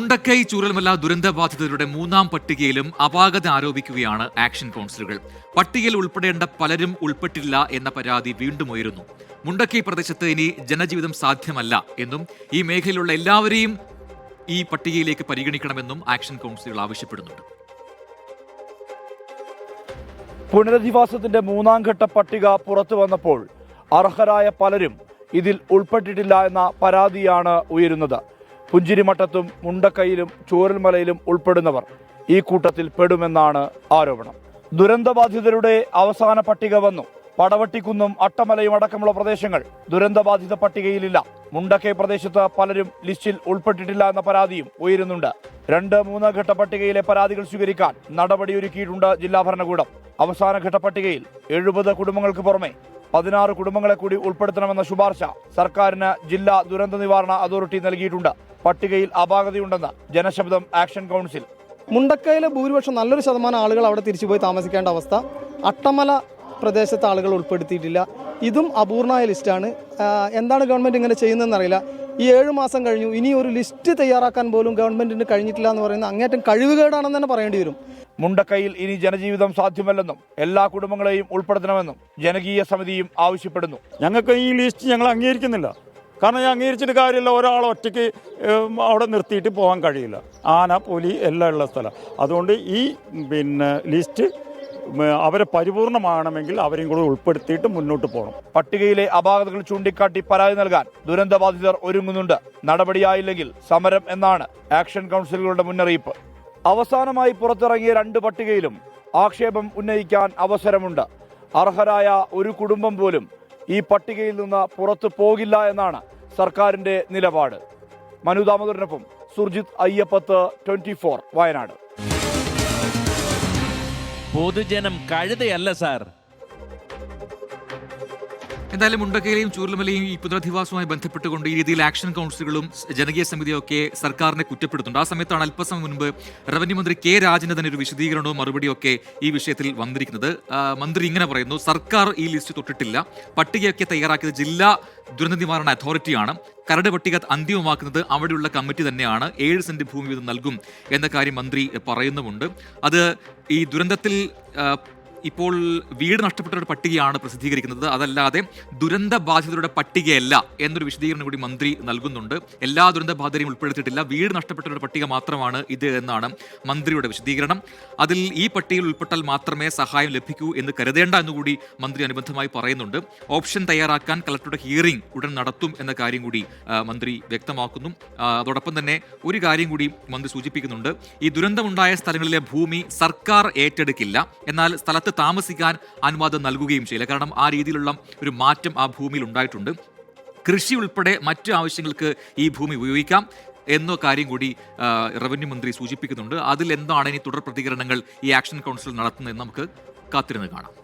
മുണ്ടക്കൈ ചൂരൽമല ദുരന്തബാധിതരുടെ മൂന്നാം പട്ടികയിലും അപാകത ആരോപിക്കുകയാണ് ആക്ഷൻ കൗൺസിലുകൾ. പട്ടികയിൽ ഉൾപ്പെടേണ്ട പലരും ഉൾപ്പെട്ടില്ല എന്ന പരാതി വീണ്ടും ഉയരുന്നു. മുണ്ടക്കൈ പ്രദേശത്ത് ഇനി ജനജീവിതം സാധ്യമല്ല എന്നും ഈ മേഖലയിലുള്ള എല്ലാവരെയും ഈ പട്ടികയിലേക്ക് പരിഗണിക്കണമെന്നും ആക്ഷൻ കൗൺസിലുകൾ ആവശ്യപ്പെടുന്നുണ്ട്. പുനരധിവാസത്തിന്റെ മൂന്നാം ഘട്ട പട്ടിക പുറത്തു വന്നപ്പോൾ അർഹരായ പലരും ഇതിൽ ഉൾപ്പെട്ടിട്ടില്ല എന്ന പരാതിയാണ് ഉയരുന്നത്. പുഞ്ചിരിമട്ടത്തും മുണ്ടക്കൈയിലും ചൂരൽമലയിലും ഉൾപ്പെടുന്നവർ ഈ കൂട്ടത്തിൽ പെടുമെന്നാണ് ആരോപണം. ദുരന്തബാധിതരുടെ അവസാന പട്ടിക വന്നു. പടവട്ടിക്കുന്നും അട്ടമലയും അടക്കമുള്ള പ്രദേശങ്ങൾ ദുരന്തബാധിത പട്ടികയിലില്ല. മുണ്ടക്കൈ പ്രദേശത്ത് പലരും ലിസ്റ്റിൽ ഉൾപ്പെട്ടിട്ടില്ല എന്ന പരാതിയും ഉയരുന്നുണ്ട്. 2-3 ഘട്ട പട്ടികയിലെ പരാതികൾ സ്വീകരിക്കാൻ നടപടിയൊരുക്കിയിട്ടുണ്ട് ജില്ലാ ഭരണകൂടം. അവസാന ഘട്ട പട്ടികയിൽ 70 കുടുംബങ്ങൾക്ക് പുറമെ 16 കുടുംബങ്ങളെ കൂടി ഉൾപ്പെടുത്തണമെന്ന ശുപാർശ സർക്കാരിന് ജില്ലാ ദുരന്ത നിവാരണ അതോറിറ്റി നൽകിയിട്ടുണ്ട്. പട്ടികയിൽ അപാകതയുണ്ടെന്ന് ജനശബ്ദം ആക്ഷൻ കൗൺസിൽ. മുണ്ടക്കയിലെ ഭൂരിപക്ഷം നല്ലൊരു ശതമാനം ആളുകൾ അവിടെ തിരിച്ചുപോയി താമസിക്കേണ്ട അവസ്ഥ. അട്ടമല പ്രദേശത്തെ ആളുകൾ ഉൾപ്പെടുത്തിയിട്ടില്ല. ഇതും അപൂർണമായ ലിസ്റ്റാണ്. എന്താണ് ഗവൺമെൻറ് ഇങ്ങനെ ചെയ്യുന്നതെന്നറിയില്ല. ഈ 7 മാസം കഴിഞ്ഞു, ഇനി ഒരു ലിസ്റ്റ് തയ്യാറാക്കാൻ പോലും ഗവൺമെൻറ്റിന് കഴിഞ്ഞിട്ടില്ല എന്ന് പറയുന്നത് അങ്ങേറ്റം കഴിവുകേടാണെന്ന് തന്നെ പറയേണ്ടി വരും. മുണ്ടക്കൈയിൽ ഇനി ജനജീവിതം സാധ്യമല്ലെന്നും എല്ലാ കുടുംബങ്ങളെയും ഉൾപ്പെടുത്തണമെന്നും ജനകീയ സമിതിയും ആവശ്യപ്പെടുന്നു. ഞങ്ങൾക്ക് ഈ ലിസ്റ്റ് ഞങ്ങൾ അംഗീകരിക്കുന്നില്ല. കാരണം ഞാൻ അംഗീകരിച്ചിട്ട് കാര്യമില്ല. ഒരാളെ ഒറ്റയ്ക്ക് അവിടെ നിർത്തിയിട്ട് പോകാൻ കഴിയില്ല. ആന, പുലി എല്ലാം ഉള്ള സ്ഥലം. അതുകൊണ്ട് ഈ ലിസ്റ്റ് അവരെ പരിപൂർണമാകണമെങ്കിൽ അവരെയും കൂടെ ഉൾപ്പെടുത്തിയിട്ട് മുന്നോട്ട് പോകണം. പട്ടികയിലെ അപാകതകൾ ചൂണ്ടിക്കാട്ടി പരാതി നൽകാൻ ദുരന്തബാധിതർ ഒരുങ്ങുന്നുണ്ട്. നടപടിയായില്ലെങ്കിൽ സമരം എന്നാണ് ആക്ഷൻ കൗൺസിലുകളുടെ മുന്നറിയിപ്പ്. അവസാനമായി പുറത്തിറങ്ങിയ 2 പട്ടികയിലും ആക്ഷേപം ഉന്നയിക്കാൻ അവസരമുണ്ട്. അർഹരായ ഒരു കുടുംബം പോലും ഈ പട്ടികയിൽ നിന്ന് പുറത്തു പോകില്ല എന്നാണ് സർക്കാരിന്റെ നിലപാട്. മനു ദാമോദരനൊപ്പം സുർജിത് അയ്യപ്പത്ത്, 24 വയനാട്. പൊതുജനം കഴുതയല്ല സാർ. എന്തായാലും മുണ്ടക്കയിലെയും ചൂരൽമലയും ഈ പുനരധിവാസവുമായി ബന്ധപ്പെട്ടുകൊണ്ട് ഈ രീതിയിൽ ആക്ഷൻ കൗൺസിലുകളും ജനകീയ സമിതിയൊക്കെ സർക്കാരിനെ കുറ്റപ്പെടുത്തുന്നുണ്ട്. ആ സമയത്താണ് അല്പസമയം മുൻപ് റവന്യൂ മന്ത്രി കെ രാജന് തന്നെ ഒരു വിശദീകരണവും മറുപടിയൊക്കെ ഈ വിഷയത്തിൽ വന്നിരിക്കുന്നത്. മന്ത്രി ഇങ്ങനെ പറയുന്നു: സർക്കാർ ഈ ലിസ്റ്റ് തൊട്ടിട്ടില്ല. പട്ടികയൊക്കെ തയ്യാറാക്കിയത് ജില്ലാ ദുരന്ത നിവാരണ അതോറിറ്റിയാണ്. കരട് പട്ടിക അന്തിമമാക്കുന്നത് അവിടെയുള്ള കമ്മിറ്റി തന്നെയാണ്. 7 സെന്റ് ഭൂമി വീതം നൽകും എന്ന കാര്യം മന്ത്രി പറയുന്നുമുണ്ട്. അത് ഈ ദുരന്തത്തിൽ ഇപ്പോൾ വീട് നഷ്ടപ്പെട്ടവരുടെ പട്ടികയാണ് പ്രസിദ്ധീകരിക്കുന്നത്, അതല്ലാതെ ദുരന്ത ബാധിതരുടെ പട്ടികയല്ല എന്നൊരു വിശദീകരണം കൂടി മന്ത്രി നൽകുന്നുണ്ട്. എല്ലാ ദുരന്ത ബാധിതരെയും ഉൾപ്പെടുത്തിയിട്ടില്ല, വീട് നഷ്ടപ്പെട്ടവരുടെ പട്ടിക മാത്രമാണ് ഇത് എന്നാണ് മന്ത്രിയുടെ വിശദീകരണം. അതിൽ ഈ പട്ടികയിൽ ഉൾപ്പെട്ടാൽ മാത്രമേ സഹായം ലഭിക്കൂ എന്ന് കരുതേണ്ട എന്നുകൂടി മന്ത്രി അനുബന്ധമായി പറയുന്നുണ്ട്. ഓപ്ഷൻ തയ്യാറാക്കാൻ കളക്ടറുടെ ഹിയറിംഗ് ഉടൻ നടത്തും എന്ന കാര്യം കൂടി മന്ത്രി വ്യക്തമാക്കുന്നു. അതോടൊപ്പം തന്നെ ഒരു കാര്യം കൂടി മന്ത്രി സൂചിപ്പിക്കുന്നുണ്ട്: ഈ ദുരന്തമുണ്ടായ സ്ഥലങ്ങളിലെ ഭൂമി സർക്കാർ ഏറ്റെടുക്കില്ല, എന്നാൽ സ്ഥലത്ത് താമസിക്കാൻ അനുവാദം നൽകുകയും ചെയ്യില്ല. കാരണം ആ രീതിയിലുള്ള ഒരു മാറ്റം ആ ഭൂമിയിൽ ഉണ്ടായിട്ടുണ്ട്. കൃഷി ഉൾപ്പെടെ മറ്റു ആവശ്യങ്ങൾക്ക് ഈ ഭൂമി ഉപയോഗിക്കാം എന്ന കാര്യം കൂടി റവന്യൂ മന്ത്രി സൂചിപ്പിക്കുന്നുണ്ട്. അതിൽ എന്താണ് ഇനി തുടർ പ്രതികരണങ്ങൾ ഈ ആക്ഷൻ കൗൺസിൽ നടത്തുന്നതെന്ന് നമുക്ക് കാത്തിരുന്ന് കാണാം.